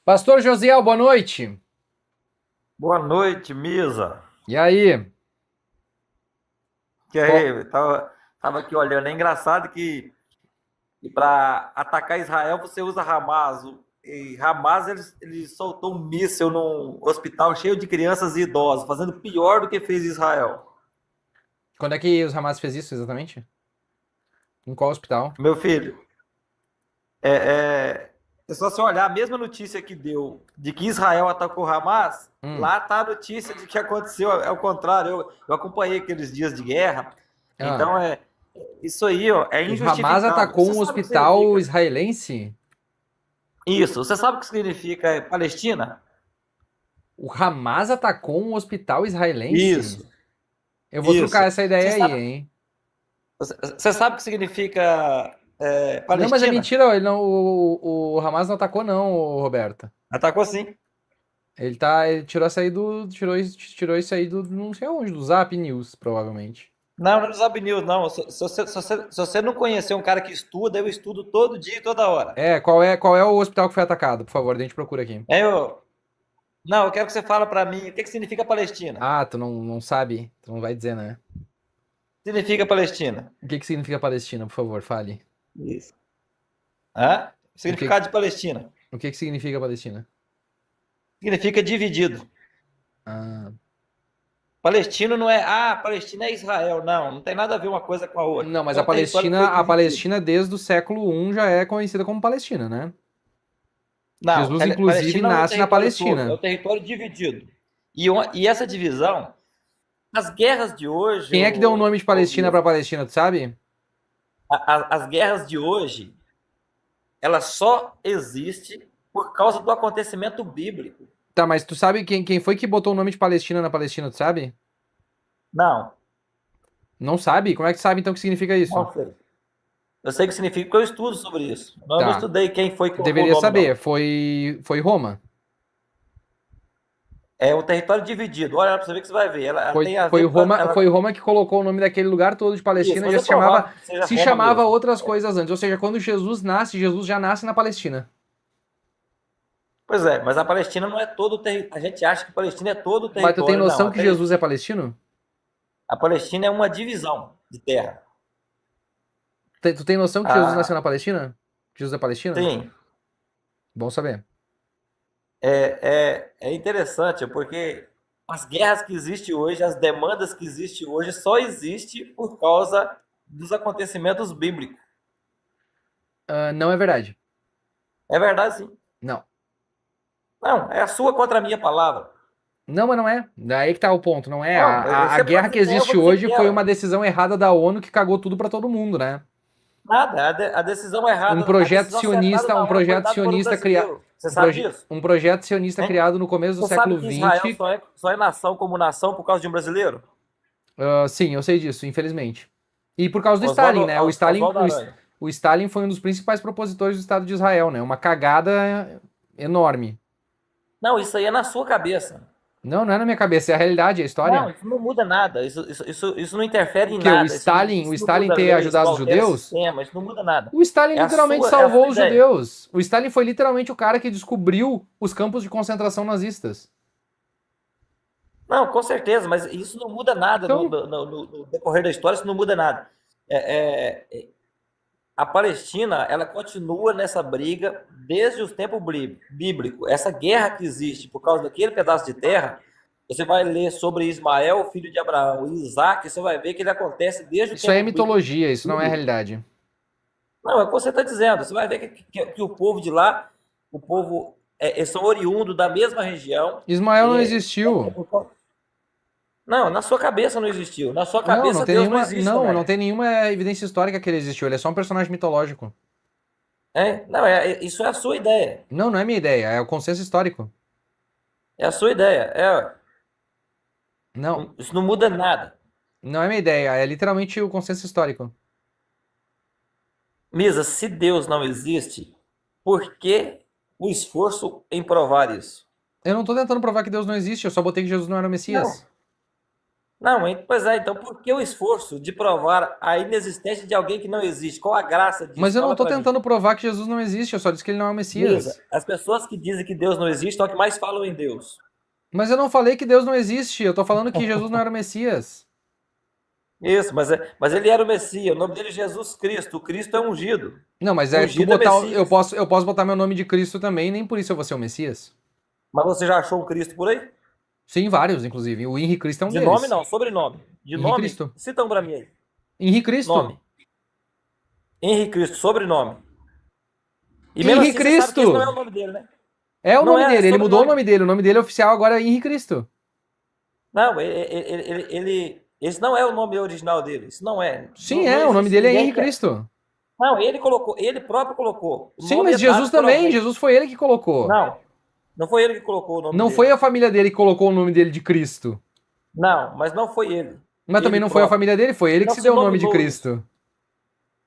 Pastor Josiel, boa noite. Boa noite, Misa. E aí? Que Qual- aí, tava aqui olhando. É engraçado que para atacar Israel você usa Hamas. E Hamas ele soltou um míssil num hospital cheio de crianças e idosos, fazendo pior do que fez Israel. Quando é que os Hamas fez isso exatamente? Em qual hospital? Meu filho, é, é, é só você olhar a mesma notícia que deu de que Israel atacou Hamas, Hum. lá tá a notícia de que aconteceu, é o contrário. Eu acompanhei aqueles dias de guerra, Ah, então isso aí, ó, é o Hamas injustificável. atacou Você um sabe o que hospital significa? israelense? Isso. Você sabe o que significa Palestina? O Hamas atacou um hospital israelense? Isso, Eu vou trucar isso. essa ideia Você aí, sabe, hein? você sabe o que significa Não, mas é Palestina? mentira, ele não, o Hamas não atacou não, Roberto. Atacou sim. Ele tirou essa aí tirou isso aí do não sei onde, do Zap News, provavelmente. Não, não é Zab News, não. Se você não conhecer um cara que estuda, eu estudo todo dia e toda hora. Qual é o hospital que foi atacado, por favor, a gente procura aqui. Não, eu quero que você fale para mim o que significa Palestina. Ah, tu não sabe, tu não vai dizer, né? Significa Palestina. O que significa Palestina, por favor, fale. Isso. Hã? O que, Significado de Palestina. o que significa Palestina? Significa dividido. Ah, Palestino não é, Palestina é Israel. Não, não tem nada a ver uma coisa com a outra. não, mas É a um território que Palestina, foi a dividido. Palestina desde o século I já é conhecida como Palestina, né? Não, Jesus, inclusive, Palestina não é o nasce na território todo, é o Palestina. território dividido. E essa divisão, as guerras de hoje, Quem é que deu o nome de Palestina para Palestina, tu sabe? as guerras de hoje, ela só existe por causa do acontecimento bíblico. Tá, mas tu sabe quem foi que botou o nome de Palestina na Palestina, tu sabe? Não, Não sabe? Como é que tu sabe então o que significa isso? não sei. Eu sei o que significa porque eu estudo sobre isso. Eu não Tá, estudei quem foi que tu colocou o deveria nome, saber, não. foi Roma. É um território dividido. Olha para você ver que você vai ver. Ela Foi, tem a foi ver com Roma, foi Roma que colocou o nome daquele lugar todo de isso, Palestina, mas já é se chamava, provável que seja se Roma chamava mesmo. outras coisas antes. Ou seja, quando Jesus nasce, Jesus já nasce na Palestina. Pois é, mas a Palestina não é todo o território. A gente acha que a Palestina é todo o Mas tu tem território. Não, noção que Jesus é palestino? A Palestina é uma divisão de terra. Tu tem noção que Jesus nasceu Ah, na Palestina? Que Jesus é palestino? sim, Bom saber. é interessante porque as guerras que existem hoje, as demandas que existem hoje, só existem por causa dos acontecimentos bíblicos. Ah, não é verdade. É verdade, sim. Não. Não, é a sua contra a minha palavra. Não, mas não é. Daí que tá o ponto, não é. Não, A você pode guerra que dizer que é, eu vou existe dizer que hoje foi uma é. decisão errada da ONU que cagou tudo pra todo mundo, né? Nada, a decisão Um errada, a projeto decisão acertada sionista, da um ONU foi projeto dada por um sionista criado, brasileiro. Você sabe disso? um projeto sionista Hein? criado no começo do Você sabe século que Israel XX. só é nação como nação por causa de um brasileiro? Sim, eu sei disso, infelizmente. E por causa do Stalin, Oswaldo, né? Oswaldo Aranha. O Stalin foi um dos principais propositores do Estado de Israel, né? Uma cagada enorme. Não, isso aí é na sua cabeça. Não, não é na minha cabeça, é a realidade, é a Não, história. isso não muda nada. Isso não interfere O em quê? nada. O Isso não Stalin muda ter leis, ajudado não os altera judeus? sistema, isso não muda nada. O Stalin literalmente É a salvou sua os ideia. judeus. O Stalin foi literalmente o cara que descobriu os campos de concentração nazistas. Não, com certeza, mas isso não muda nada Então, no decorrer da história, isso não muda nada. A Palestina, ela continua nessa briga desde os tempos bíblicos. Essa guerra que existe por causa daquele pedaço de terra, você vai ler sobre Ismael, filho de Abraão, e Isaac, você vai ver que ele acontece desde o isso aí é tempo mitologia, isso não é bíblico. realidade. Não, é o que você está dizendo. Você vai ver que o povo de lá, o povo, eles são oriundos da mesma região. Ismael não E existiu. não, na sua cabeça não existiu. Na sua Não, não cabeça tem Deus não nenhuma, existe não também. tem nenhuma evidência histórica que ele existiu. Ele é só um personagem mitológico. Não, isso é a sua ideia. Não, não é minha ideia, é o consenso histórico. É a sua ideia. Não, Isso não muda nada. não é minha ideia, é literalmente o consenso histórico. Misa, se Deus não existe, por que o esforço em provar isso? Eu não tô tentando provar que Deus não existe, eu só botei que Jesus não era o Não, Messias. Não, pois é, então por que o esforço de provar a inexistência de alguém que não existe? Qual a graça disso? Mas eu não Fala tô pra mim. tentando provar que Jesus não existe, eu só disse que ele não é o Beleza, Messias. as pessoas que dizem que Deus não existe são as que mais falam em Deus. Mas eu não falei que Deus não existe, eu tô falando que Jesus não era o Messias. Isso, mas ele era o Messias, o nome dele é Jesus Cristo, o Cristo é ungido. Não, mas é tu Ungido é botar. Messias. Eu posso botar meu nome de Cristo também, nem por isso eu vou ser o Messias. Mas você já achou um Cristo por aí? Sim, vários, inclusive. O Henri Cristo é um De nome deles. não, sobrenome. De Henri nome, Cristo. cita um pra mim aí. Henri Cristo. Nome. Henri Cristo, sobrenome. E mesmo Henri assim você sabe que esse não é Cristo! o nome dele, né? É o Não nome é, é dele, ele mudou o sobrenome. nome dele. O nome dele oficial agora é Henri Cristo. Não, esse não é o nome original dele. Isso não é. Sim, Não é, o nome existe dele é ninguém Henri que. Cristo. Não, ele colocou, ele próprio colocou. O Sim, nome é mas Jesus dado por também, alguém. Jesus foi ele que colocou. Não, não foi ele que colocou o nome Não foi dele. a família dele que colocou o nome dele de Cristo. Não, mas não foi ele. Mas também Ele não foi a próprio. família dele, foi ele que Não se se deu o nome de nominou isso. Cristo.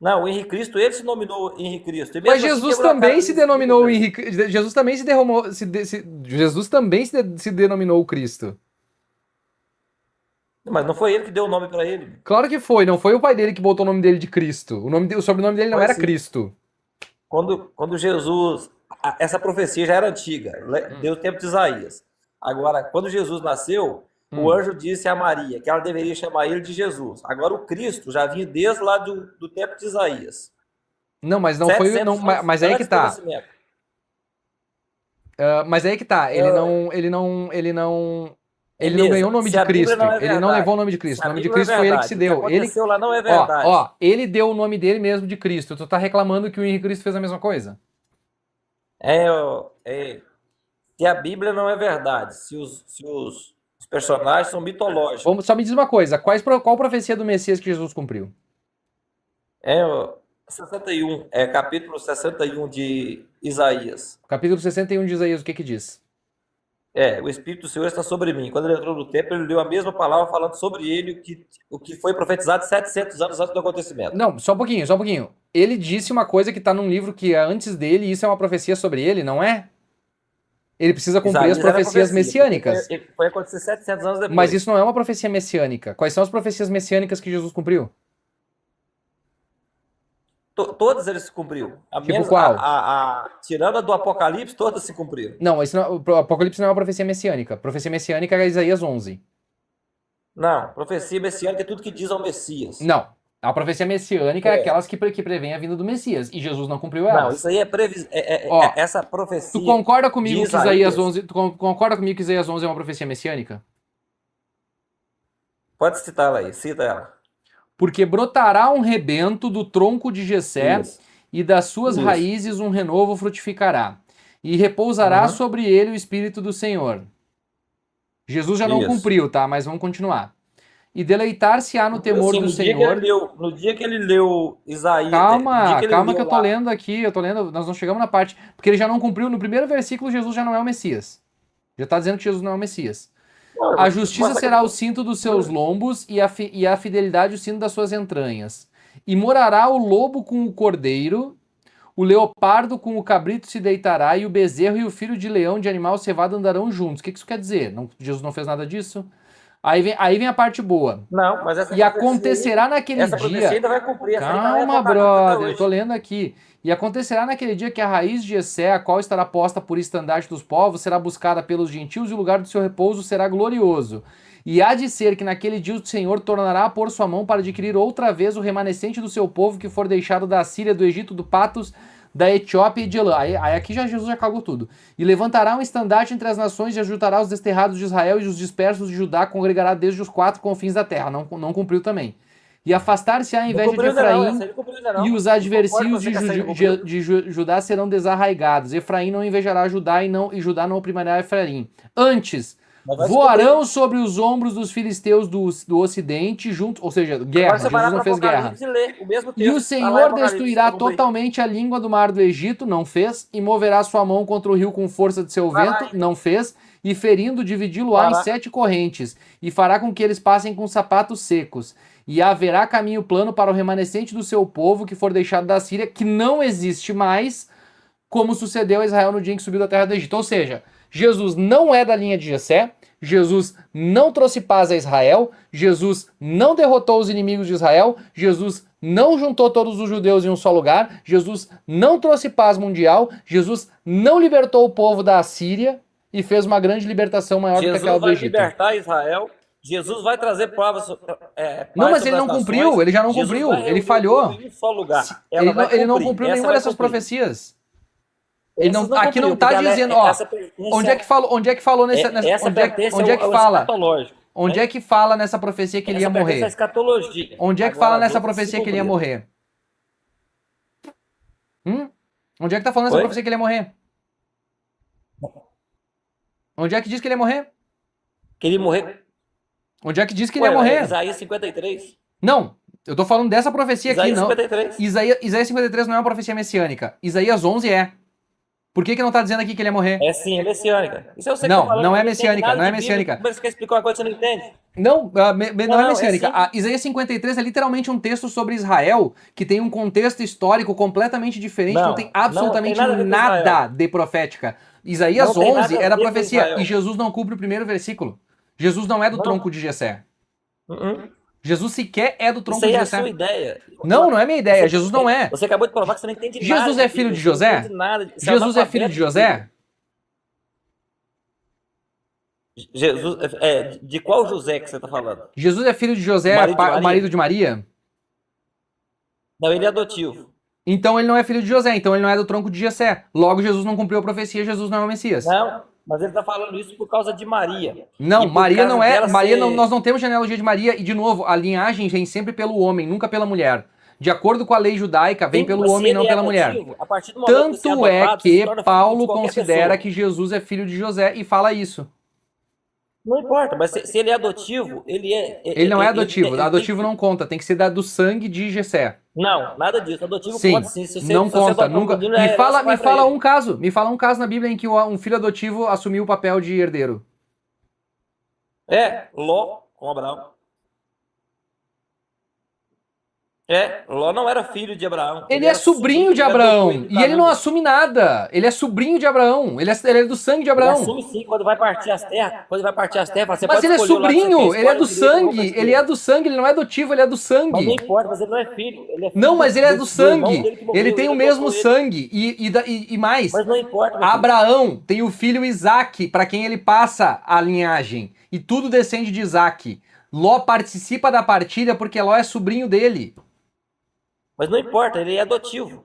Não, o Henri Cristo, ele se nominou Henri Cristo. E Mas mesmo assim Jesus quebrou a cara também de se seguir denominou o ele. Henrique. Jesus também se derrumou. Jesus também se denominou o Cristo. Mas não foi ele que deu o nome para ele. Claro que foi, não foi o pai dele que botou o nome dele de Cristo. O sobrenome dele não Foi era assim. Cristo. Quando Jesus. Essa profecia já era antiga, deu o tempo de Isaías. Agora, quando Jesus nasceu, o anjo disse a Maria que ela deveria chamar ele de Jesus. Agora, o Cristo já vinha desde lá do tempo de Isaías. Não, mas não foi. 700 Não, anos mas aí que antes do tá. nascimento. Mas aí que tá. Ele não ganhou Beleza. o nome Se de a Bíblia Cristo. não é Ele não levou o verdade, nome de se Cristo. O a nome de Bíblia não é Cristo foi ele que se verdade, o que deu. Ele, aconteceu lá não é ó, verdade. ó, ele deu o nome dele mesmo de Cristo. Tu tá reclamando que o Henrique Cristo fez a mesma coisa? Se a Bíblia não é verdade, se os personagens são mitológicos, Só me diz uma coisa: qual profecia do Messias que Jesus cumpriu? é o 61, capítulo 61 de Isaías. Capítulo 61 de Isaías, o que que diz? O Espírito do Senhor está sobre mim. Quando ele entrou no templo, ele leu a mesma palavra falando sobre ele, o que foi profetizado 700 anos antes do acontecimento. Não, só um pouquinho, só um pouquinho. Ele disse uma coisa que tá num livro que é antes dele, e isso é uma profecia sobre ele, não é? Ele precisa cumprir as Isaías era profecias profecia, porque messiânicas. foi acontecer 700 anos depois. Mas isso não é uma profecia messiânica. Quais são as profecias messiânicas que Jesus cumpriu? Todas eles se cumpriu. A Tipo menos qual? tirando a do Apocalipse, todas se cumpriram. Não, o Apocalipse não é uma profecia messiânica. Profecia messiânica é Isaías 11. Não, profecia messiânica é tudo que diz ao Messias. Não. A profecia messiânica é É. aquelas que prevêem a vinda do Messias. E Jesus não cumpriu Não, elas. isso aí Ó, essa profecia. Tu concorda comigo de que Isaías Isaías 11, concorda comigo que Isaías 11 é uma profecia messiânica? Pode citar ela aí, cita ela. Porque brotará um rebento do tronco de Jessé, Isso. e das suas Isso. raízes um renovo frutificará, e repousará Uhum. sobre ele o Espírito do Senhor. Jesus já não Isso. cumpriu, tá? Mas vamos continuar. E deleitar-se-á no temor Assim, do no dia que Senhor. no dia que ele leu Isaías. Calma, ele calma leu que eu tô lá- lendo aqui, nós não chegamos na parte, porque ele já não cumpriu, no primeiro versículo Jesus já não é o Messias. Já tá dizendo que Jesus não é o Messias. Não, A justiça mas- será o cinto dos seus lombos e a fidelidade o cinto das suas entranhas. E morará o lobo com o cordeiro, o leopardo com o cabrito se deitará, e o bezerro e o filho de leão de animal cevado andarão juntos. O que isso quer dizer? Jesus não fez nada disso? Aí vem a parte boa. Não, mas essa E acontecerá naquele essa profecia dia... ainda vai cumprir. Essa aí tá em Calma, Apocalipse até brother, hoje. eu tô lendo aqui. E acontecerá naquele dia que a raiz de Jessé, a qual estará posta por estandarte dos povos, será buscada pelos gentios, e o lugar do seu repouso será glorioso. E há de ser que naquele dia o Senhor tornará a pôr sua mão para adquirir outra vez o remanescente do seu povo que for deixado da Síria, do Egito, do Patos, da Etiópia e de Elã. Aí aqui Jesus já cagou tudo. E levantará um estandarte entre as nações e ajuntará os desterrados de Israel e os dispersos de Judá, congregará desde os 4 confins da terra. Não cumpriu também. E afastar-se-á a inveja de cumpriu ainda não, Efraim, essa aí não cumpriu ainda não. e os Eu adversírios concordo com você que essa aí não cumpriu. de Judá serão desarraigados. Efraim não invejará Judá e Judá não oprimirá Efraim. Antes, Mas vai se voarão sobre os ombros dos filisteus do ocidente, junto, ou seja, guerra. Agora você vai lá Jesus não para fez guerra. Apocalipse e lê o mesmo texto. E o Tá lá em Senhor Apocalipse, destruirá tá cumprindo. totalmente a língua do mar do Egito, não fez, e moverá sua mão contra o rio com força de seu Vai lá, vento, hein? não fez, e ferindo, dividi-lo-á Vai em lá. 7 correntes, e fará com que eles passem com sapatos secos. E haverá caminho plano para o remanescente do seu povo que for deixado da Síria, que não existe mais, como sucedeu a Israel no dia em que subiu da terra do Egito. Ou seja, Jesus não é da linha de Jessé, Jesus não trouxe paz a Israel, Jesus não derrotou os inimigos de Israel, Jesus não juntou todos os judeus em um só lugar, Jesus não trouxe paz mundial, Jesus não libertou o povo da Assíria e fez uma grande libertação maior do que aquela Jesus do vai Egito. libertar Israel. Jesus vai trazer provas. Não, mas ele não cumpriu, ele já não cumpriu, ele falhou. Em um só lugar. Ele não cumpriu nenhuma dessas profecias. Ele não, aqui não está dizendo, ó, onde é que falou nessa onde é que fala? Onde é que fala nessa profecia que ele ia morrer? Onde é que fala nessa profecia que ele ia morrer? Onde é que tá falando nessa profecia que ele ia morrer? Onde é que diz que ele ia morrer? Que ele ia morrer? Onde é que diz que ele ia morrer? Isaías 53. Não, eu tô falando dessa profecia aqui, não. 53. Isaías 53 não é uma profecia messiânica. Isaías 11 é. Por que não tá dizendo aqui que ele ia morrer? É sim, é messiânica. Isso eu sei não, que falando, não é messiânica, não é messiânica. Mas você quer explicar uma coisa que você não entende? Não, não é messiânica. É Isaías 53 é literalmente um texto sobre Israel que tem um contexto histórico completamente diferente, não tem absolutamente nada de profética. Isaías 11 era profecia e Jesus não cumpre o primeiro versículo. Jesus não é do tronco de Jessé. Jesus sequer é do tronco de Jessé. Isso aí é a sua ideia. Não é minha ideia. Jesus não é. Você acabou de provar que você não entende nada. Jesus é filho de José? Jesus é filho de José? Jesus, de qual José que você está falando? Jesus é filho de José, o marido de Maria? Não, ele é adotivo. Então ele não é filho de José, então ele não é do tronco de Jessé. Logo, Jesus não cumpriu a profecia, Jesus não é o Messias. Não, mas ele está falando isso por causa de Maria. Não, Maria não é. Maria não, nós não temos genealogia de Maria, e de novo, a linhagem vem sempre pelo homem, nunca pela mulher. De acordo com a lei judaica, vem pelo homem e não pela mulher. Tanto é que Paulo considera que Jesus é filho de José e fala isso. Não importa, mas se ele é adotivo, ele é... Ele não é adotivo, adotivo não conta, tem que ser do sangue de Jessé. Não, nada disso, adotivo sim, conta sim. Se você, não conta, nunca... Me fala ele. me fala um caso na Bíblia em que um filho adotivo assumiu o papel de herdeiro. Ló com Abraão. Ló não era filho de Abraão. Ele é sobrinho de Abraão. E ele não assume nada. Ele é sobrinho de Abraão. Ele é do sangue de Abraão. Ele assume sim, quando vai partir as terras. Você mas pode ele é sobrinho, ele é do sangue. Ele é do sangue, ele não é adotivo, ele é do sangue. Mas não importa, mas ele não é filho. Ele é filho não, mas ele é do sangue. Ele tem o mesmo sangue. E mais. Mas não importa. Abraão tem o filho Isaque, para quem ele passa a linhagem. E tudo descende de Isaque. Ló participa da partilha porque Ló é sobrinho dele. Mas não importa, ele é adotivo.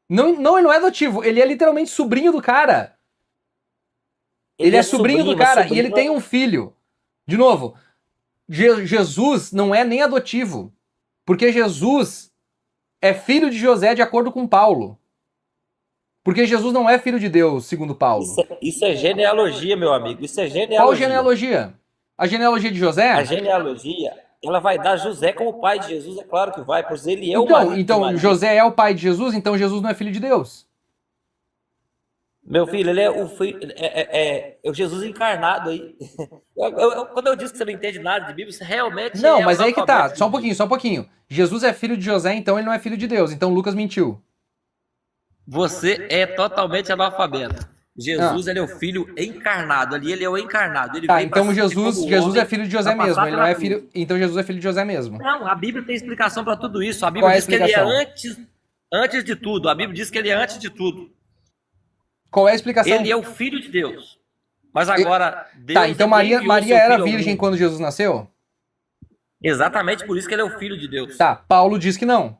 Não, ele não é adotivo, ele é literalmente sobrinho do cara. Ele é sobrinho do cara e ele tem um filho. De novo, Jesus não é nem adotivo, porque Jesus é filho de José de acordo com Paulo. Porque Jesus não é filho de Deus, segundo Paulo. Isso é genealogia, meu amigo, isso é genealogia. Qual genealogia? A genealogia de José? A genealogia... Ela vai dar José como pai de Jesus, é claro que vai, pois ele é o marido. Então José é o pai de Jesus, então Jesus não é filho de Deus. Meu filho, ele é o filho, é o Jesus encarnado aí. Quando eu disse que você não entende nada de Bíblia, você realmente não, mas aí que tá, só um pouquinho. Jesus é filho de José, então ele não é filho de Deus, então Lucas mentiu. Você é totalmente analfabeto. Jesus, ele é o filho encarnado, ali ele é o encarnado. Ele então Jesus é filho de José mesmo, ele não é filho, então Jesus é filho de José mesmo. Não, a Bíblia tem explicação para tudo isso. A Bíblia diz que ele é antes de tudo. A Bíblia diz que ele é antes de tudo. Qual é a explicação? Ele é o filho de Deus. Mas agora Deus tá, então Maria era virgem quando Jesus nasceu? Exatamente por isso que ele é o filho de Deus. Tá, Paulo diz que não.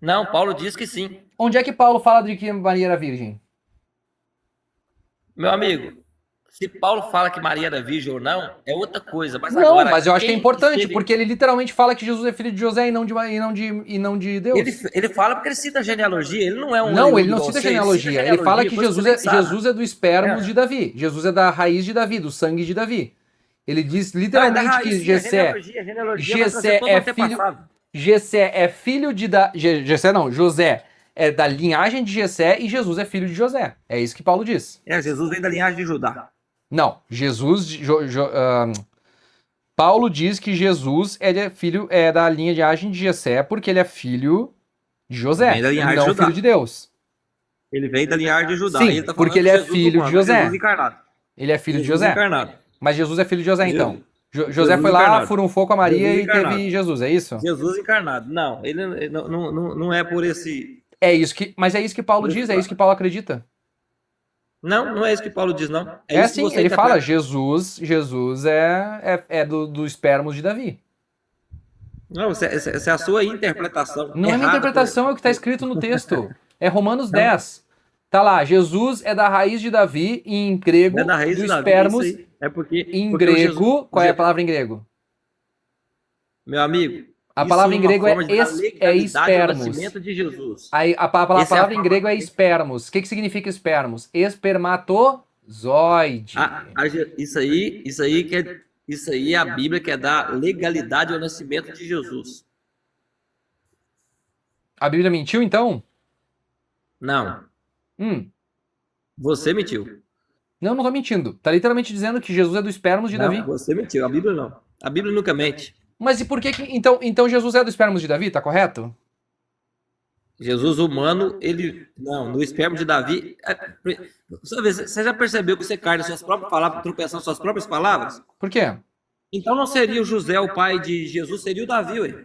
Não, Paulo diz que sim. Onde é que Paulo fala de que Maria era virgem? Meu amigo, se Paulo fala que Maria era virgem ou não, é outra coisa. Mas não, agora, mas eu acho que é importante, porque ele literalmente fala que Jesus é filho de José e não de Deus. Ele fala porque ele cita a genealogia, ele não é um... Não, ele não cita a genealogia, ele fala que Jesus é do espermos de Davi, Jesus é da raiz de Davi, do sangue de Davi. Ele diz literalmente que Jessé é filho de... José é da linhagem de Jessé e Jesus é filho de José. É isso que Paulo diz. Jesus vem da linhagem de Judá. Não, Paulo diz que Jesus é da linhagem de Jessé porque ele é filho de José, e não filho de Deus. Ele vem da linhagem de Judá. Sim, porque ele é filho de José. Ele é filho de Jesus José. encarnado. Mas Jesus é filho de José, então. Jesus. José Jesus foi lá, encarnado. furunfou com a Maria Jesus e teve encarnado. Jesus, é isso? Jesus encarnado. Não, ele não é por esse. É isso que, mas é isso que Paulo Por diz, esse é isso que Paulo acredita. Não é isso que Paulo diz, não. É isso que assim, você ele fala, interpreta. Jesus é do espermos de Davi. Não, essa é a sua interpretação. Não é minha errada interpretação, é o que está escrito no texto. É Romanos Não. 10. Tá lá, Jesus é da raiz de Davi, e em grego, É da raiz do de Davi, espermos, isso aí. É porque em porque o grego, qual é a palavra em grego? Meu amigo, A isso palavra é em uma grego forma de dar é legalidade ao espermos. nascimento de Jesus. Aí, a Essa é a palavra em forma- grego é espermos. O que significa espermos? Espermatozoide. Isso aí é a Bíblia que é dar legalidade ao nascimento de Jesus. A Bíblia mentiu, então? Não, Hum, você mentiu. não tô mentindo. Tá literalmente dizendo que Jesus é do espermos de Não, Davi. você mentiu. A Bíblia não. A Bíblia nunca mente. Mas e por que então Jesus é do espermos de Davi, tá correto? Jesus humano, ele. Não, no esperma de Davi. Você já percebeu que você cai nas suas próprias palavras, tropeçando nas suas próprias palavras? Por quê? Então não seria o José o pai de Jesus, seria o Davi, ué.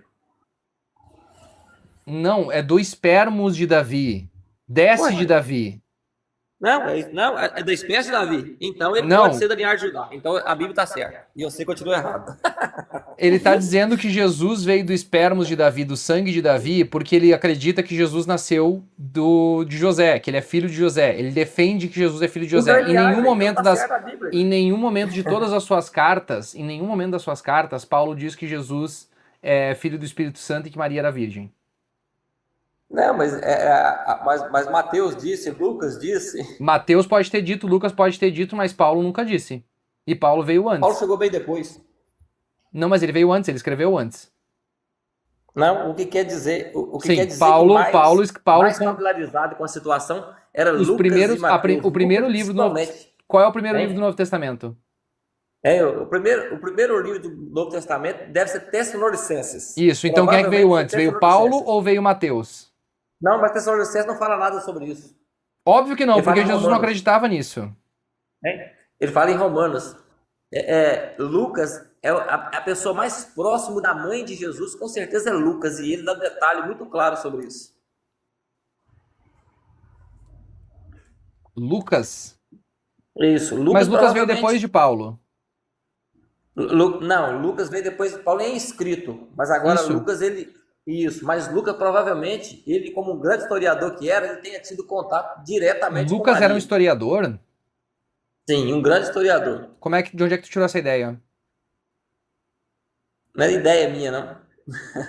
Não, é do espermos de Davi. Desce Ué. de Davi. Não, é da espécie de Davi. Então ele Não. pode ser da linhagem de Judá. Então a Bíblia está certa. E você continua errado. Ele tá dizendo que Jesus veio do espermos de Davi, do sangue de Davi, porque ele acredita que Jesus nasceu de José, que ele é filho de José. Ele defende que Jesus é filho de José. Em nenhum momento em nenhum momento de todas as suas cartas, em nenhum momento das suas cartas, Paulo diz que Jesus é filho do Espírito Santo e que Maria era virgem. Não, mas Mateus disse, Lucas disse. Mateus pode ter dito, Lucas pode ter dito, mas Paulo nunca disse. E Paulo veio antes. Paulo chegou bem depois. Não, mas ele veio antes, ele escreveu antes. Não, o que quer dizer? O que Sim, quer dizer Paulo mais familiarizado com a situação era os Lucas primeiros, e Mateus. o primeiro Lucas, livro do Novo, principalmente. qual é o primeiro É. livro do Novo Testamento? O primeiro livro do Novo Testamento deve ser Tessalonicenses. Isso, então quem é que veio Provavelmente antes? Veio Paulo Tessalonicenses. ou veio Mateus? Não, mas Tessalonicenses não fala nada sobre isso. Óbvio que não, Ele fala porque em Jesus não Romanos. acreditava nisso. Ele fala em Romanos. Lucas é a pessoa mais próxima da mãe de Jesus, com certeza é Lucas, e ele dá um detalhe muito claro sobre isso. Lucas? Isso, Lucas Mas Lucas veio provavelmente- depois de Paulo. Não, Lucas veio depois, Paulo é escrito, mas agora Isso. Lucas, mas Lucas provavelmente, ele como um grande historiador que era, ele tenha tido contato diretamente com Lucas era um Maria. historiador? Sim, um grande historiador. De onde é que tu tirou essa ideia? Não é ideia minha, não.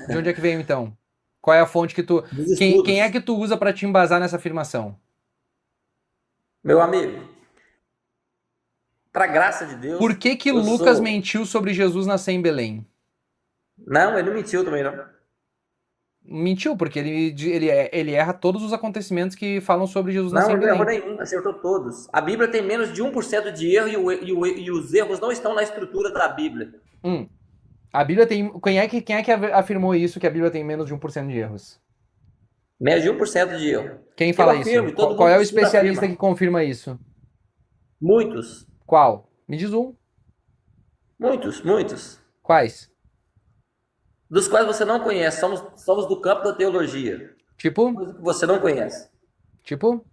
De onde é que veio então? Qual é a fonte que tu... Dos Quem estudos. é que tu usa pra te embasar nessa afirmação? Meu amigo, para graça de Deus... Por que eu Lucas sou- mentiu sobre Jesus nascer em Belém? Não, ele não mentiu também, não. Mentiu, porque ele erra todos os acontecimentos que falam sobre Jesus Não, nascer em ele não errou Belém. nenhum, acertou todos. A Bíblia tem menos de 1% de erro e os erros não estão na estrutura da Bíblia. A Bíblia tem... Quem é que afirmou isso, que a Bíblia tem menos de 1% de erros? Menos de 1% de erro. Quem fala Eu afirmo, isso? todo Qual é mundo o estuda especialista afirma. que confirma isso? Muitos, Qual? Me diz um. muitos. Quais? Dos quais você não conhece. Somos do campo da teologia. Tipo? Coisa que você não conhece. Tipo?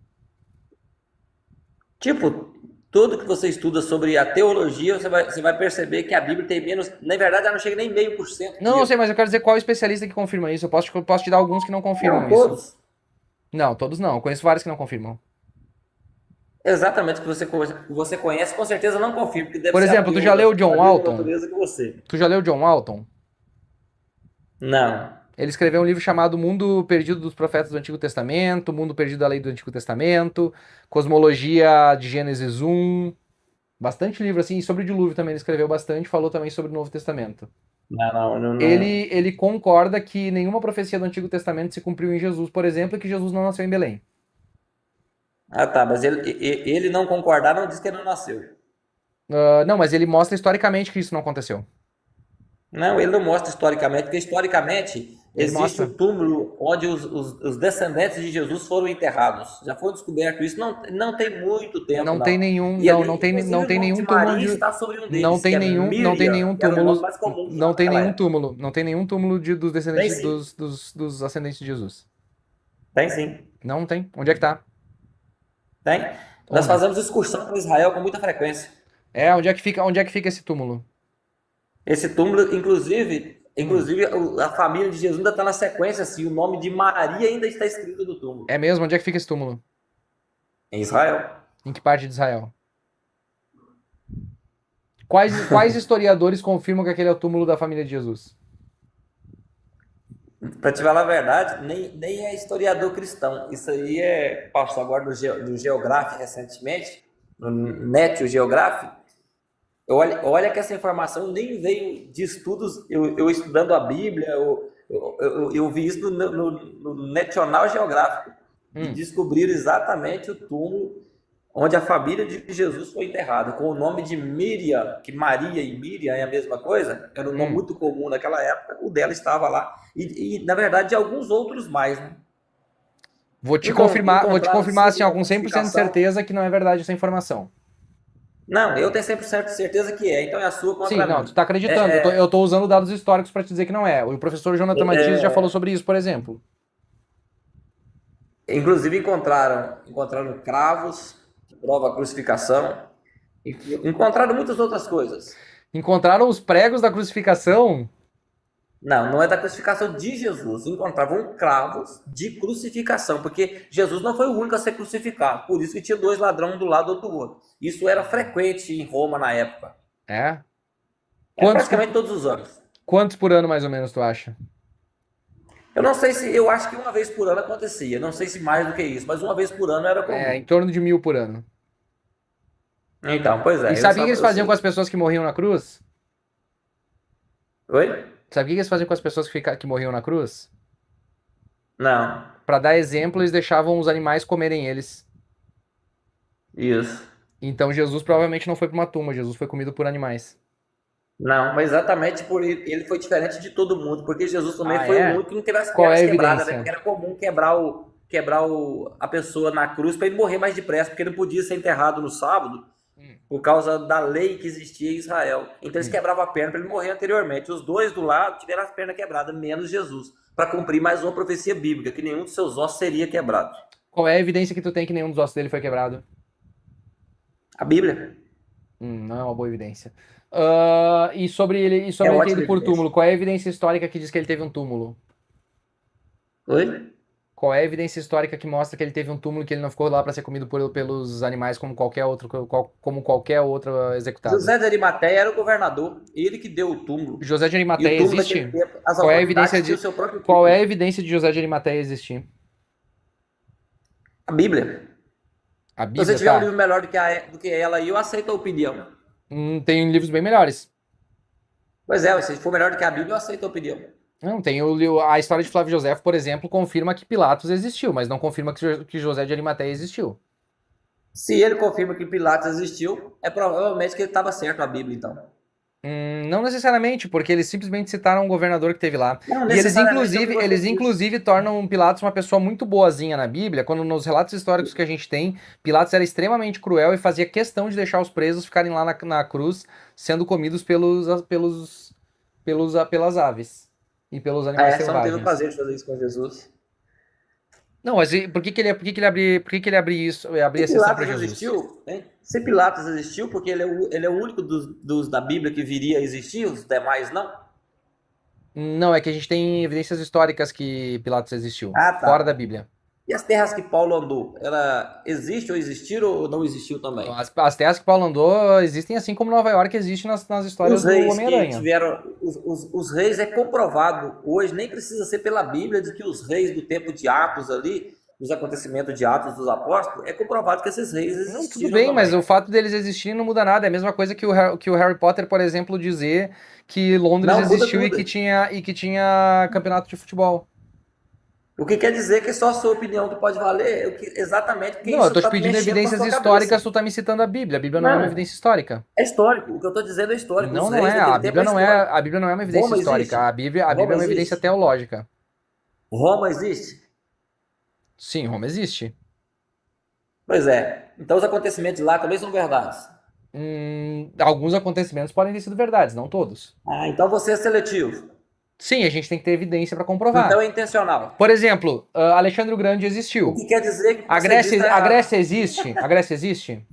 Tipo, tudo que você estuda sobre a teologia, você vai perceber que a Bíblia tem menos... Na verdade, ela não chega nem 0,5%. Não, eu sei, mas eu quero dizer qual é o especialista que confirma isso. Eu posso te dar alguns que não confirmam Não, isso. todos. Não, todos não. Eu conheço vários que não confirmam. Exatamente, que você conhece, com certeza não confirma. Porque deve Por ser exemplo, tu ateu, já leu da John mesma Walton? natureza que você. Tu já leu John Walton? Não. Ele escreveu um livro chamado Mundo Perdido dos Profetas do Antigo Testamento, Mundo Perdido da Lei do Antigo Testamento, Cosmologia de Gênesis 1. Bastante livro, assim. E sobre o dilúvio também ele escreveu bastante, falou também sobre o Novo Testamento. Não. Ele concorda que nenhuma profecia do Antigo Testamento se cumpriu em Jesus, por exemplo, e que Jesus não nasceu em Belém. Ah, tá, mas ele não concordar não diz que ele não nasceu. Não, mas ele mostra historicamente que isso não aconteceu. Não, ele não mostra historicamente, porque historicamente Ele existe mostra. o túmulo onde os descendentes de Jesus foram enterrados. Já foi descoberto isso, não tem muito tempo, Não tem não. nenhum, E não, ali, não tem, inclusive, não o tem nome de nenhum túmulo Maria de, está sobre um deles, que é não tem Miriam, nenhum que era o nome túmulo, mais comum usado naquela época. não tem nenhum túmulo dos Tem descendentes sim, dos ascendentes de Jesus. tem sim, Não tem. Onde é que tá? tem. Nós Onde? fazemos excursão para Israel com muita frequência. Onde é que fica esse túmulo? Esse túmulo, Hum. inclusive a família de Jesus ainda está na sequência, assim, o nome de Maria ainda está escrito no túmulo. É mesmo? Onde é que fica esse túmulo? Em Israel. Em que parte de Israel? Quais historiadores confirmam que aquele é o túmulo da família de Jesus? Para te falar a verdade, nem é historiador cristão. Isso aí passou agora no Geographic recentemente, no Net Geographic. Olha que essa informação nem veio de estudos, eu estudando a Bíblia, eu vi isso no National Geographic, e Hum, descobriram exatamente o túmulo onde a família de Jesus foi enterrada, com o nome de Miriam, que Maria e Miriam é a mesma coisa, era um nome hum. muito comum naquela época, o dela estava lá, e na verdade de alguns outros mais, né? Vou te Encontraram confirmar assim, ó, símbolo da com 100% de crucificação. certeza que não é verdade essa informação. Não, eu tenho 100% de certeza que é, então é a sua Sim, contra não, mim. tu tá acreditando. É, Eu tô usando dados históricos para te dizer que não é. O professor Jonathan Matias já falou sobre isso, por exemplo. inclusive encontraram cravos, que prova a crucificação, encontraram muitas outras coisas. Encontraram os pregos da crucificação. Não é da crucificação de Jesus. Encontravam cravos de crucificação, porque Jesus não foi o único a ser crucificado. Por isso que tinha dois ladrões do lado do outro. Isso era frequente em Roma na época. É? É Quantos, praticamente todos os anos. quantos por ano mais ou menos tu acha? Eu não sei se, eu acho que uma vez por ano acontecia. Não sei se mais do que isso, mas uma vez por ano era É, comum. em torno de 1.000 por ano. Então, pois E é. sabe o que eles faziam com as pessoas que morriam na cruz? Oi? Sabe o que eles faziam com as pessoas que morriam na cruz? Não. Para dar exemplo, eles deixavam os animais comerem eles. Isso. Então Jesus provavelmente não foi para uma tumba, Jesus foi comido por animais. Não, mas exatamente por ele foi diferente de todo mundo, porque Jesus também Ah, foi o é? único que não teve as Qual é pernas a quebradas, né? evidência? Porque era comum a pessoa na cruz para ele morrer mais depressa, porque ele não podia ser enterrado no sábado Hum, por causa da lei que existia em Israel. Então eles hum. quebravam a perna para ele morrer anteriormente. Os dois do lado tiveram as pernas quebradas, menos Jesus, para cumprir mais uma profecia bíblica, que nenhum dos seus ossos seria quebrado. Qual é a evidência que tu tem que nenhum dos ossos dele foi quebrado? A Bíblia Não é uma boa evidência. E é sobre ele ter ótima ido por evidência. túmulo, qual é a evidência histórica que diz que ele teve um túmulo? Oi? Qual é a evidência histórica que mostra que ele teve um túmulo e que ele não ficou lá para ser comido pelos animais como qualquer outro, como qualquer outro executado? José de Arimateia era o governador, ele que deu o túmulo. José de E o Arimateia túmulo naquele existe? tempo, as Qual é a evidência autoridades tinham de o seu próprio qual é a túmulo. evidência de José de Arimateia existir? A Bíblia. A Se você Bíblia, tiver um tá? livro melhor do que ela, eu aceito a opinião. Tem livros bem melhores. Pois é, se for melhor do que a Bíblia, eu aceito a opinião. Não, a história de Flávio Josefo, por exemplo, confirma que Pilatos existiu, mas não confirma que José de Arimateia existiu. Se ele confirma que Pilatos existiu, é provavelmente que ele estava certo a Bíblia, então. Não necessariamente, porque eles simplesmente citaram um governador que teve lá. Não E necessariamente é o que você eles disse. inclusive tornam Pilatos uma pessoa muito boazinha na Bíblia, quando nos relatos históricos que a gente tem, Pilatos era extremamente cruel e fazia questão de deixar os presos ficarem lá na cruz, sendo comidos pelas aves e pelos animais Só não teve o selvagens. prazer de fazer isso com Jesus. Não, mas por que que ele abria Se exceção para Pilatos Jesus? existiu, né? Se Pilatos existiu, porque ele é o único dos da Bíblia que viria a existir, os demais não? Não, é que a gente tem evidências históricas que Pilatos existiu, Ah, fora da tá. Bíblia. E as terras que Paulo andou, ela existe ou existiram ou não existiu também? As terras que Paulo andou existem assim como Nova York existe nas histórias Os do reis que Homem-Aranha. tiveram. Os reis é comprovado hoje, nem precisa ser pela Bíblia, de que os reis do tempo de Atos ali, os acontecimentos de Atos dos Apóstolos, é comprovado que esses reis Não, tudo existiram bem, mas também. o fato deles existirem não muda nada. É a mesma coisa que que o Harry Potter, por exemplo, dizer que Londres Não, muda existiu tudo. e que tinha campeonato de futebol. O que quer dizer que só a sua opinião que pode valer, exatamente porque Não, isso eu tô te está pedindo mexendo com a evidências sua históricas, cabeça. tu tá me citando a Bíblia. A Bíblia não é uma Não, evidência histórica. é histórico. O que eu estou dizendo é histórico. Não, Os não reis é. A daquele tempo Bíblia é não é, histórico. a Bíblia não é uma evidência Roma histórica. existe? A Bíblia é Roma uma evidência existe? teológica. Roma existe? Sim, Roma existe. Pois é. Então os acontecimentos de lá também são verdades. Alguns acontecimentos podem ter sido verdades, não todos. Ah, então você é seletivo. Sim, a gente tem que ter evidência para comprovar. Então é intencional. Por exemplo, Alexandre o Grande O existiu. que quer dizer que A você diz Grécia, está a errado. Grécia existe? A Grécia existe?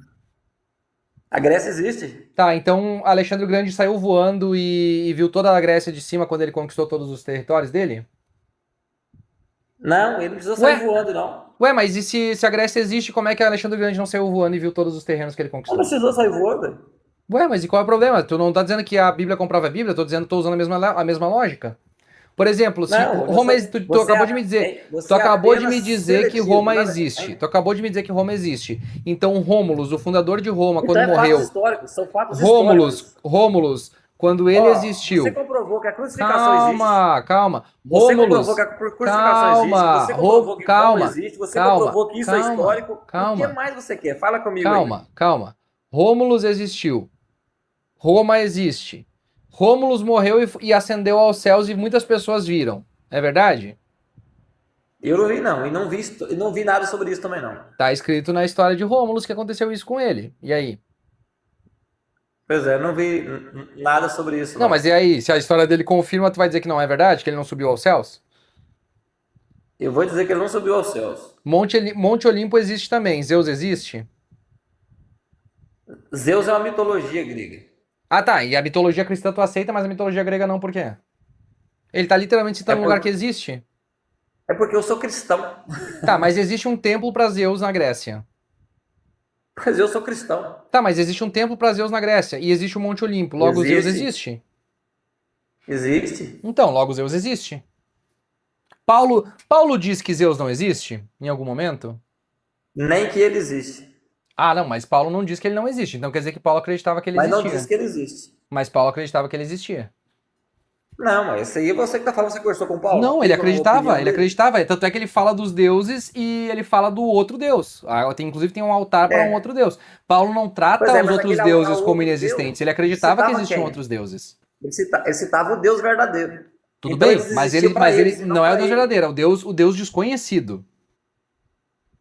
A Grécia existe? Tá, então Alexandre o Grande saiu voando e viu toda a Grécia de cima quando ele conquistou todos os territórios dele? Não, ele não precisa Ué? sair voando, não. Ué, mas e se a Grécia existe, como é que Alexandre o Grande não saiu voando e viu todos os terrenos que ele Não conquistou? precisou sair voando. Ué, mas e qual é o problema? Tu não tá dizendo que a Bíblia comprova a Bíblia? Eu tô dizendo que tô usando a mesma lógica. Por exemplo, se Não, Roma, você, tu você, acabou de me dizer, tu você é acabou de apenas me dizer que seletivo. Roma Nada- existe. Tu acabou de me dizer que Roma existe. Então Rômulus, o fundador de Roma, Então quando é fatos morreu, históricos, são fatos históricos. Rômulus, quando ele Ó, existiu. você comprovou que a crucificação existe. Calma. Você Rômulus, comprovou que a crucificação existe. Você comprovou que Roma existe. Você comprovou que isso é histórico. O que mais você quer? Fala comigo aí. calma. Rômulus existiu. Roma existe. Rômulus morreu e ascendeu aos céus e muitas pessoas viram. É verdade? Eu não vi, não. E não vi nada sobre isso também, não. Tá escrito na história de Rômulus que aconteceu isso com ele. E aí? Pois é, eu não vi nada sobre isso, Não, mas e aí? Se a história dele confirma, tu vai dizer que não é verdade? Que ele não subiu aos céus? Eu vou dizer que ele não subiu aos céus. Monte Olimpo existe também. Zeus existe? Zeus é uma mitologia grega. Ah, tá. E a mitologia cristã tu aceita, mas a mitologia grega não, por quê? Ele tá literalmente citando um lugar que existe. É porque eu sou cristão. Tá, mas existe um templo pra Zeus na Grécia. Mas eu sou cristão. Tá, mas existe um templo pra Zeus na Grécia. E existe o Monte Olimpo. Logo, Zeus existe. Existe? Então, logo Zeus existe. Paulo diz que Zeus não existe em algum momento? Nem que ele existe. Ah, não, mas Paulo não diz que ele não existe. Então quer dizer que Paulo acreditava que ele Mas existia. não diz que ele existe. Mas Paulo acreditava que ele existia. Não, mas isso aí é você que tá falando, você conversou com o Paulo? Não, ele acreditava. Tanto é que ele fala dos deuses e ele fala do outro Deus. Inclusive tem um altar para um outro Deus. Paulo não trata Pois é, os mas outros aquele deuses outro como Deus, inexistentes. Ele acreditava que citava existiam quem? outros deuses. Ele citava o Deus verdadeiro. Tudo Então bem, eles mas existiam ele, pra mas ele eles, não é o pra Deus ele. verdadeiro, é o Deus desconhecido.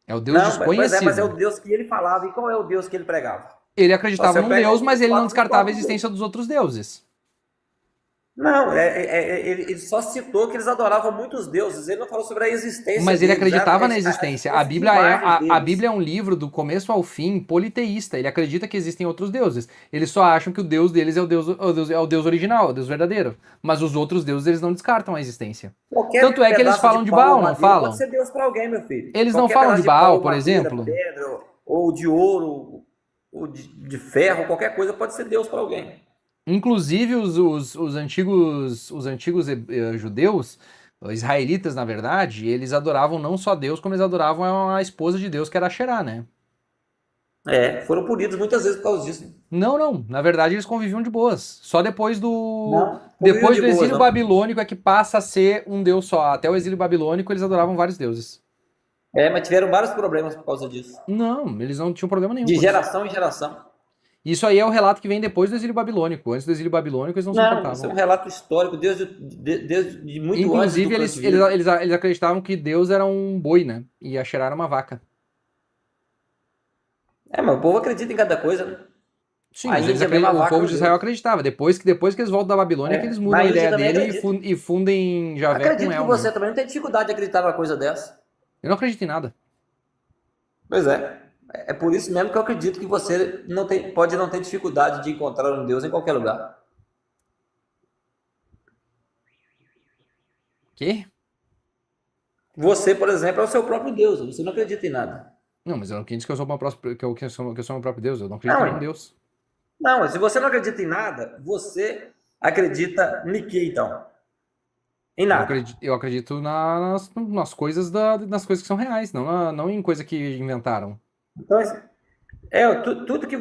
É o Deus Não, pois desconhecido. é, mas é o Deus que ele falava. E qual é o Deus que ele pregava? Ele acreditava Você num pega Deus, um mas ele não fato descartava a histórico. existência dos outros deuses. Não, ele só citou que eles adoravam muitos deuses. Ele não falou sobre a existência Mas ele deles, acreditava a- na existência. as A Bíblia imagens a deles. Bíblia é um livro do começo ao fim politeísta. Ele acredita que existem outros deuses. Eles só acham que o Deus deles é o Deus original, é o Deus verdadeiro. Mas os outros deuses eles não descartam a existência. Qualquer Tanto é que eles pedaço falam de pau Baal, ou não madeira falam? Pode ser Deus para alguém, meu filho. Eles não Qualquer falam pedaço de Baal, pau, por madeira, exemplo? pedra, ou de ouro, ou de ferro, qualquer coisa pode ser Deus para alguém. Inclusive os antigos judeus, os israelitas, na verdade, eles adoravam não só Deus, como eles adoravam a esposa de Deus, que era a Xerá, né? Foram punidos muitas vezes por causa disso. Não. Na verdade, eles conviviam de boas. Só depois Não, depois conviviam de do boas, exílio não. babilônico é que passa a ser um deus só. Até o exílio babilônico, eles adoravam vários deuses. Mas tiveram vários problemas por causa disso. Não, eles não tinham problema nenhum De com isso. geração em geração. Isso aí é o relato que vem depois do exílio babilônico. Antes do exílio babilônico, eles não se Não, isso é importavam. um relato histórico, desde muito Inclusive, antes do eles acreditavam que Deus era um boi, né? E a Xerá era uma vaca. Mas o povo acredita em cada coisa, né? Sim, A mas Índia mesmo, a o vaca povo é de um Israel deus. acreditava. Depois que eles voltam da Babilônia, que eles mudam Na a Índia ideia também dele acredito. e fundem Javé Acredito com que El. você Né? também não tem dificuldade de acreditar numa coisa dessa. Eu não acredito em nada. Pois é. É por isso mesmo que eu acredito que você pode não ter dificuldade de encontrar um Deus em qualquer lugar. Quê? Você, por exemplo, é o seu próprio Deus. Você não acredita em nada. Não, mas eu não disse que eu sou meu próprio Deus. Eu não acredito Não, em Deus. Não, se você não acredita em nada, você acredita em quê, então? Em nada. Eu acredito nas coisas nas coisas que são reais, não em coisa que inventaram. Então, tudo que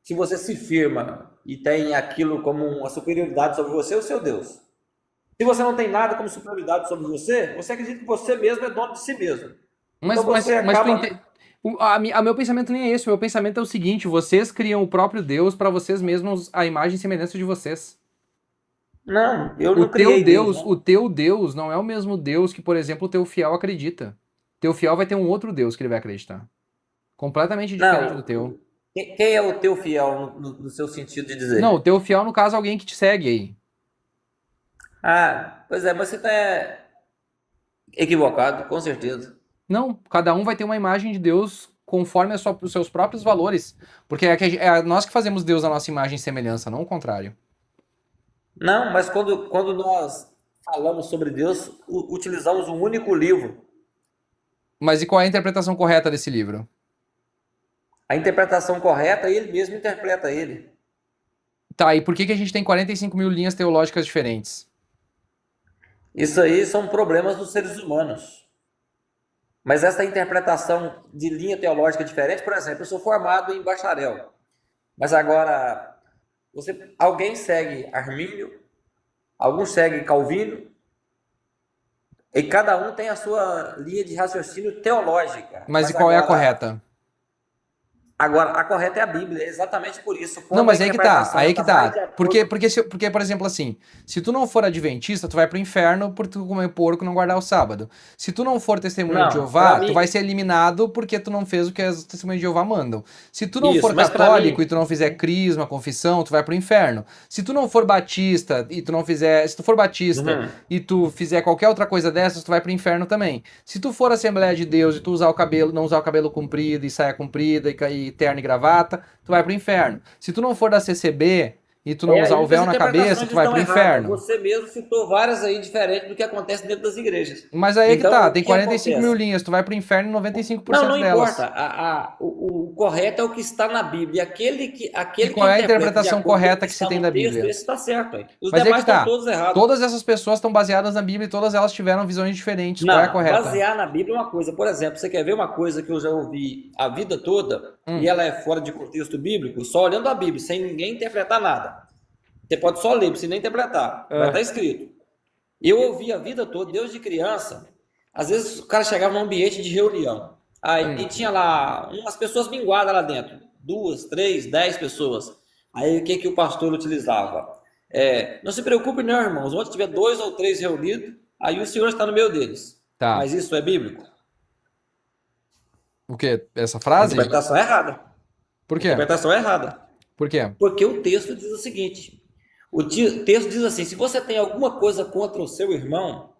se você se firma e tem aquilo como uma superioridade sobre você, é o seu Deus. Se você não tem nada como superioridade sobre você, você acredita que você mesmo é dono de si mesmo. Mas, Então você mas acaba... meu pensamento nem é esse. O meu pensamento é o seguinte: vocês criam o próprio Deus para vocês mesmos, a imagem e semelhança de vocês. Não, eu O não teu criei Deus, Deus, o teu Deus não é o mesmo Deus que, por exemplo, o teu fiel acredita. Teu fiel vai ter um outro Deus que ele vai acreditar. Completamente diferente do não. teu. Quem é o teu fiel no seu sentido de Não, o dizer? teu fiel, no caso, é alguém que te segue aí. Ah, pois é, mas você está equivocado, com certeza. Não, cada um vai ter uma imagem de Deus conforme os seus próprios valores. Porque é nós que fazemos Deus à nossa imagem e semelhança, não o contrário. Não, mas quando nós falamos sobre Deus, utilizamos um único livro. Mas e qual é a interpretação correta desse livro? A interpretação correta, ele mesmo interpreta ele. Tá, e por que a gente tem 45 mil linhas teológicas diferentes? Isso aí são problemas dos seres humanos. Mas essa interpretação de linha teológica diferente, por exemplo, eu sou formado em bacharel. Mas agora, alguém segue Armínio, alguns seguem Calvino, e cada um tem a sua linha de raciocínio teológica. Mas e qual é a correta? Agora, a correta é a Bíblia, é exatamente por isso. Não, mas aí que tá, aí que tá. Mais de Porque, acordo- porque, por exemplo, assim, se tu não for adventista, tu vai pro inferno por tu comer porco e não guardar o sábado. Se tu não for testemunha Não, de Jeová, pra mim- tu vai ser eliminado porque tu não fez o que as testemunhas de Jeová mandam. Se tu não Isso, for mas pra católico mim- e tu não fizer crisma, confissão, tu vai pro inferno. Se tu não for batista e tu não fizer, se tu for batista Uhum. e tu fizer qualquer outra coisa dessas, tu vai pro inferno também. Se tu for Assembleia de Deus e tu usar o cabelo, não usar o cabelo comprido e saia comprida e terno e gravata, tu vai pro inferno. Se tu não for da CCB e tu não usar o véu as na interpretações cabeça, tu vai pro estão inferno. erradas. Você mesmo citou várias aí diferentes do que acontece dentro das igrejas. Mas aí é que Então, tá, o tem que 45 mil acontece? linhas, tu vai pro inferno em 95% Não delas. importa. O correto é o que está na Bíblia. Aquele E qual é a interpreta de interpretação acordo com o correta que se está tem no da texto, Bíblia? esse está certo. Hein? Os Mas é demais que tá, estão todos errados. todas essas pessoas estão baseadas na Bíblia e todas elas tiveram visões diferentes. Qual é a Não, correta? basear na Bíblia é uma coisa. Por exemplo, você quer ver uma coisa que eu já ouvi a vida toda e ela é fora de contexto bíblico, só olhando a Bíblia, sem ninguém interpretar nada. Você pode só ler, sem nem interpretar. Vai estar escrito. Eu ouvi a vida toda, desde criança. Às vezes o cara chegava num ambiente de reunião. Aí tinha lá umas pessoas minguadas lá dentro. 2, 3, 10 pessoas. Aí o que o pastor utilizava? Não se preocupe não, irmãos. Onde tiver 2 ou 3 reunidos, aí o Senhor está no meio deles. Tá. Mas isso é bíblico? O quê? Essa A frase? interpretação é errada. Por A quê? interpretação é errada. Por quê? Porque o texto diz o seguinte: texto diz assim, se você tem alguma coisa contra o seu irmão,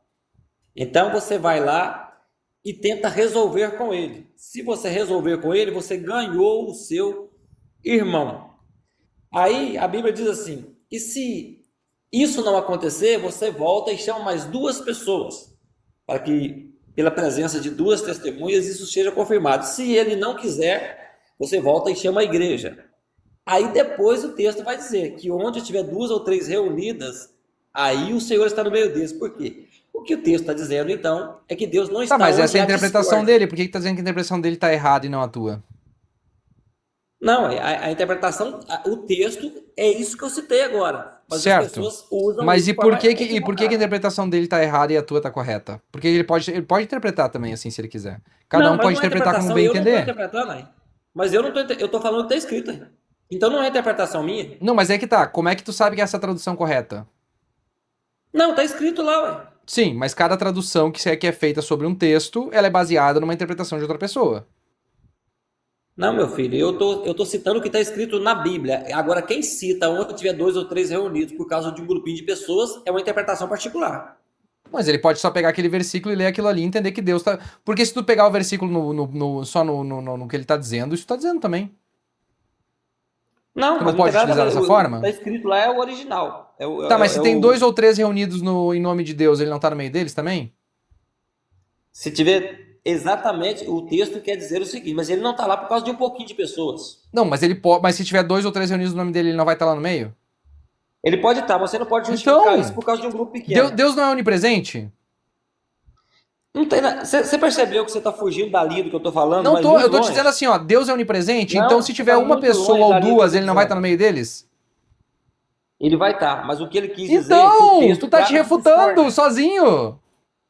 então você vai lá e tenta resolver com ele. Se você resolver com ele, você ganhou o seu irmão. Aí a Bíblia diz assim, e se isso não acontecer, você volta e chama mais 2 pessoas, para que, pela presença de 2 testemunhas, isso seja confirmado. Se ele não quiser, você volta e chama a igreja. Aí depois o texto vai dizer que onde tiver 2 ou 3 reunidas, aí o Senhor está no meio deles. Por quê? O que o texto está dizendo, então, é que Deus não está Tá, mas onde essa é a há interpretação discórdia. dele. Por que tá dizendo que a interpretação dele tá errada e não a tua? Não, a interpretação, o texto é isso que eu citei agora. Mas Certo. as pessoas usam Mas isso e de por forma que que, e por que que a equivocada. interpretação dele tá errada e a tua tá correta? Porque ele pode interpretar também assim, se ele quiser. Cada um Mas pode não é interpretar como interpretação, bem eu não estou entender. interpretando aí. Mas eu não estou, eu estou falando o que está escrito aí. Então não é interpretação minha. Não, mas é que tá. Como é que tu sabe que é essa tradução correta? Não, está escrito lá, ué. Sim, mas cada tradução que é feita sobre um texto, ela é baseada numa interpretação de outra pessoa. Não, meu filho, eu tô citando o que está escrito na Bíblia. Agora, quem cita onde tiver 2 ou 3 reunidos por causa de um grupinho de pessoas é uma interpretação particular. Mas ele pode só pegar aquele versículo e ler aquilo ali e entender que Deus tá. Porque se tu pegar o versículo só no que ele tá dizendo, isso tá dizendo também. Não, Tu não mas pode tem nada utilizar a ver. dessa forma? Está escrito lá, é o original. Tá, mas se tem 2 ou 3 reunidos em nome de Deus, ele não tá no meio deles também? Se tiver exatamente, o texto quer dizer o seguinte, mas ele não está lá por causa de um pouquinho de pessoas. Não, mas ele pode. Mas se tiver 2 ou 3 reunidos no nome dele, ele não vai estar lá no meio? Ele pode estar, mas você não pode justificar Então, isso por causa de um grupo pequeno. Deus não é onipresente? Não tem nada. Você percebeu que você está fugindo da linha do que eu estou falando? Não mas tô, muito eu tô te longe? dizendo assim, ó, Deus é onipresente, Não, então se você tiver tá uma muito pessoa longe ou da linha que eu duas, tô ele não vai dizendo. estar no meio deles? Ele vai estar, mas o que ele quis dizer é que o Então, texto tu tá te trata refutando discórdia. sozinho.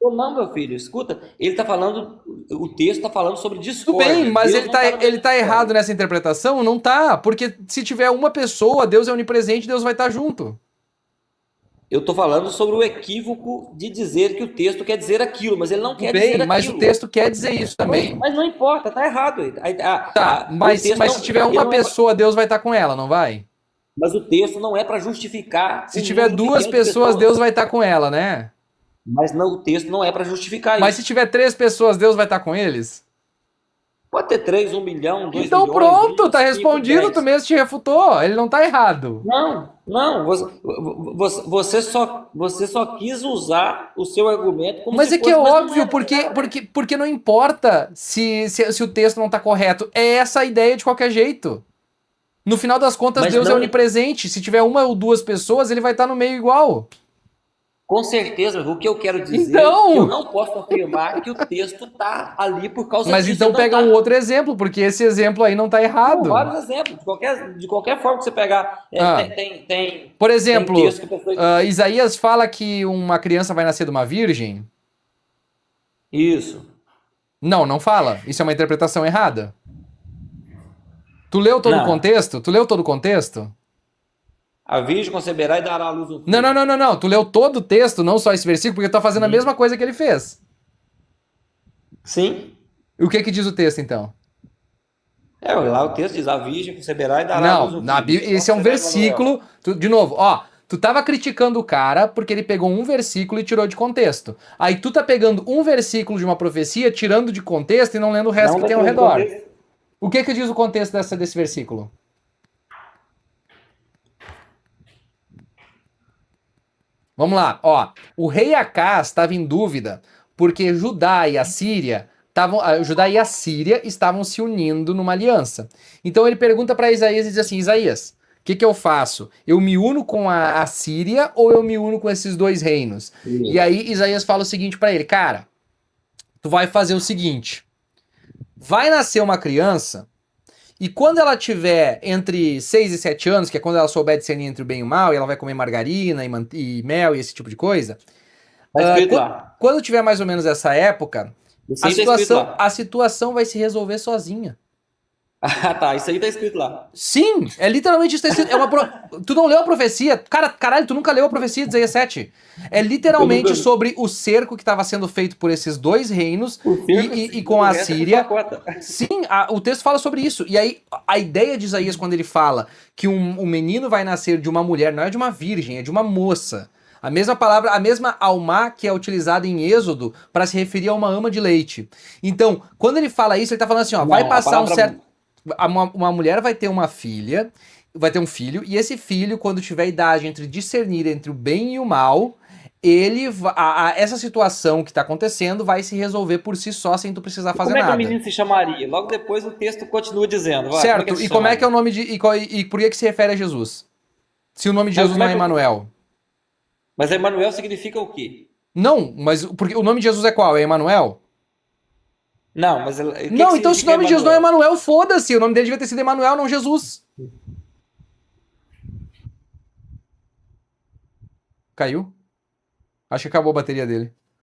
Não, meu filho, escuta, ele tá falando, o texto tá falando sobre Tudo discórdia. bem, mas Deus ele não tá, no meio ele da tá discórdia. errado nessa interpretação? Não tá, porque se tiver uma pessoa, Deus é onipresente, Deus vai estar junto. Eu tô falando sobre o equívoco de dizer que o texto quer dizer aquilo, mas ele não Tudo quer dizer bem, mas o aquilo. texto quer dizer isso também. Mas não importa, tá errado. Tá, O mas texto se tiver ele uma não é pessoa, Deus vai estar com ela, não vai? mas o texto não é para justificar Se um tiver número duas pequeno de pessoas, Deus vai estar com ela, né? Mas não, o texto não é para justificar Mas isso. se tiver 3 pessoas, Deus vai estar com eles? Pode ter 3, 1 milhão, 2 Então milhões, pronto, tá 5, respondido, 10. tu mesmo te refutou, ele não tá errado. Não, você só quis usar o seu argumento como Mas se é que fosse, é mas não óbvio, é, porque não importa se o texto não tá correto, é essa a ideia de qualquer jeito. No final das contas, Mas Deus é não- onipresente, se tiver uma ou duas pessoas, ele vai estar no meio igual. Com certeza, o que eu quero dizer Então! é que eu não posso afirmar que o texto está ali por causa Mas disso. então ele não pega tá. um outro exemplo, porque esse exemplo aí não tá Não, errado. vários exemplos, de qualquer forma que você pegar. Ah. Tem Por exemplo, texto que a pessoa... Isaías fala que uma criança vai nascer de uma virgem? Isso. Não, não fala. Isso é uma interpretação errada. Tu leu todo o Não. contexto? Tu leu todo o contexto? A virgem conceberá e dará à luz um filho. Não. Tu leu todo o texto, não só esse versículo, porque tu tá fazendo a mesma coisa que ele fez. Sim. E o que diz o texto, então? Lá o texto diz, a virgem conceberá e dará à luz Não, um na filho. Bíblia, esse é um versículo. De novo, ó, tu tava criticando o cara porque ele pegou um versículo e tirou de contexto. Aí tu tá pegando um versículo de uma profecia, tirando de contexto e não lendo o resto Não que tem ao daquele redor. contexto. O que diz o contexto desse versículo? Vamos lá, ó. O rei Acás estava em dúvida porque Judá e a Síria estavam se unindo numa aliança. Então ele pergunta para Isaías e diz assim: Isaías, o que eu faço? Eu me uno com a Síria ou eu me uno com esses dois reinos? E aí Isaías fala o seguinte para ele: cara, tu vai fazer o seguinte: vai nascer uma criança. E quando ela tiver entre 6 e 7 anos, que é quando ela souber discernir entre o bem e o mal, e ela vai comer margarina e mel e esse tipo de coisa, Tá escrito lá. quando tiver mais ou menos essa época, Isso aí tá escrito lá. a situação vai se resolver sozinha. Ah, tá. Isso aí tá escrito lá. Sim, é literalmente isso. Tá escrito. Tu não leu a profecia? Caralho, tu nunca leu a profecia de Isaías 7. É literalmente Eu nunca- sobre o cerco que estava sendo feito por esses dois reinos e com a Síria. Sim, o texto fala sobre isso. E aí, a ideia de Isaías, quando ele fala que um menino vai nascer de uma mulher, não é de uma virgem, é de uma moça. A mesma palavra, a mesma alma que é utilizada em Êxodo para se referir a uma ama de leite. Então, quando ele fala isso, ele tá falando assim, ó, Não, vai a passar palavra- um certo... Uma mulher vai ter uma filha, vai ter um filho, e esse filho, quando tiver idade entre discernir entre o bem e o mal, essa situação que está acontecendo vai se resolver por si só, sem tu precisar fazer Como é que nada. o menino se chamaria? Logo depois o texto continua dizendo. Vai, Certo, ele se e como é que é o chamaria? nome de... E por que se refere a Jesus? Se o nome de Mas Jesus como não é é que- Emanuel. Mas Emanuel significa o quê? Não, mas porque o nome de Jesus é qual? É Emanuel? Não, mas o que Não, que então se o significa nome de Jesus não é Emanuel? Emanuel, foda-se. O nome dele devia ter sido Emanuel, não Jesus. Caiu? Acho que acabou a bateria dele.